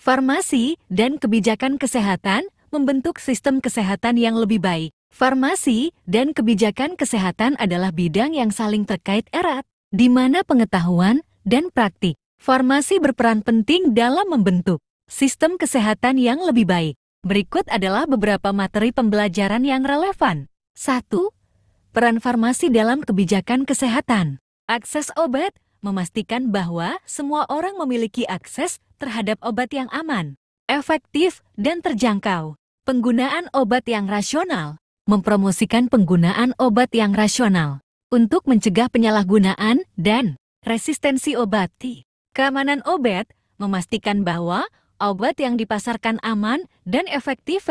Farmasi dan kebijakan kesehatan membentuk sistem kesehatan yang lebih baik. Farmasi dan kebijakan kesehatan adalah bidang yang saling terkait erat, di mana pengetahuan dan praktik farmasi berperan penting dalam membentuk sistem kesehatan yang lebih baik. Berikut adalah beberapa materi pembelajaran yang relevan. 1. Peran farmasi dalam kebijakan kesehatan. Akses obat memastikan bahwa semua orang memiliki akses terhadap obat yang aman, efektif, dan terjangkau. Penggunaan obat yang rasional mempromosikan penggunaan obat yang rasional untuk mencegah penyalahgunaan dan resistensi obat. Keamanan obat memastikan bahwa obat yang dipasarkan aman dan efektif.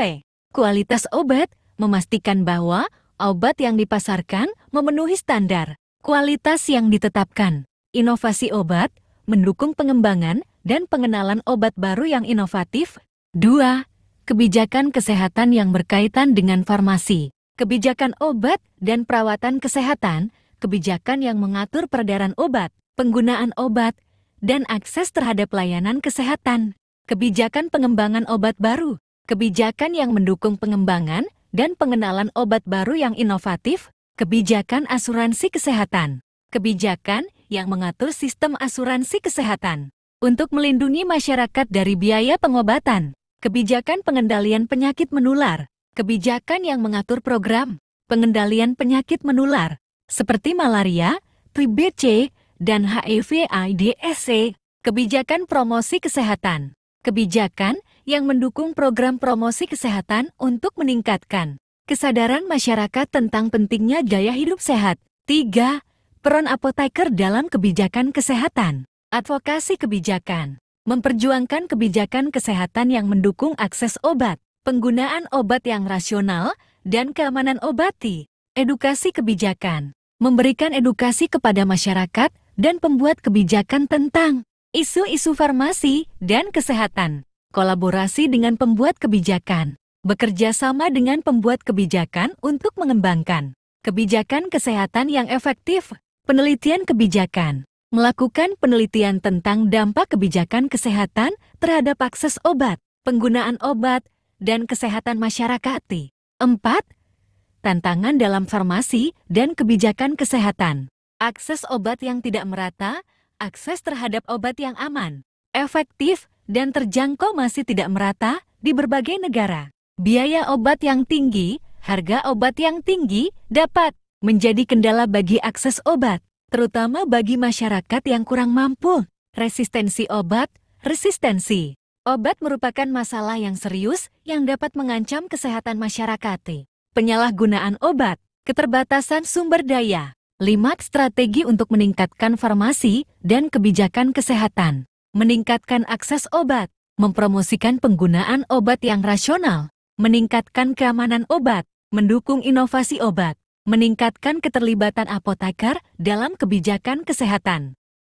Kualitas obat memastikan bahwa obat yang dipasarkan memenuhi standar kualitas yang ditetapkan. Inovasi obat mendukung pengembangan dan pengenalan obat baru yang inovatif. 2. Kebijakan kesehatan yang berkaitan dengan farmasi. Kebijakan obat dan perawatan kesehatan, kebijakan yang mengatur peredaran obat, penggunaan obat, dan akses terhadap layanan kesehatan. Kebijakan pengembangan obat baru, kebijakan yang mendukung pengembangan dan pengenalan obat baru yang inovatif. Kebijakan asuransi kesehatan, kebijakan yang mengatur sistem asuransi kesehatan untuk melindungi masyarakat dari biaya pengobatan. Kebijakan pengendalian penyakit menular, kebijakan yang mengatur program pengendalian penyakit menular seperti malaria, TBC, dan HIV/AIDS. Kebijakan promosi kesehatan, kebijakan yang mendukung program promosi kesehatan untuk meningkatkan kesadaran masyarakat tentang pentingnya gaya hidup sehat. 3. Peran apoteker dalam kebijakan kesehatan. Advokasi kebijakan memperjuangkan kebijakan kesehatan yang mendukung akses obat, penggunaan obat yang rasional, dan keamanan obati. Edukasi kebijakan memberikan edukasi kepada masyarakat dan pembuat kebijakan tentang isu-isu farmasi dan kesehatan. Kolaborasi dengan pembuat kebijakan, bekerja sama dengan pembuat kebijakan untuk mengembangkan kebijakan kesehatan yang efektif. Penelitian kebijakan melakukan penelitian tentang dampak kebijakan kesehatan terhadap akses obat, penggunaan obat, dan kesehatan masyarakat. 4. Tantangan dalam farmasi dan kebijakan kesehatan. Akses obat yang tidak merata, akses terhadap obat yang aman, efektif, dan terjangkau masih tidak merata di berbagai negara. Biaya obat yang tinggi, harga obat yang tinggi dapat menjadi kendala bagi akses obat, terutama bagi masyarakat yang kurang mampu. Resistensi obat. Resistensi obat merupakan masalah yang serius yang dapat mengancam kesehatan masyarakat. Penyalahgunaan obat, keterbatasan sumber daya. 5. Strategi untuk meningkatkan farmasi dan kebijakan kesehatan. Meningkatkan akses obat, mempromosikan penggunaan obat yang rasional, meningkatkan keamanan obat, mendukung inovasi obat, meningkatkan keterlibatan apoteker dalam kebijakan kesehatan.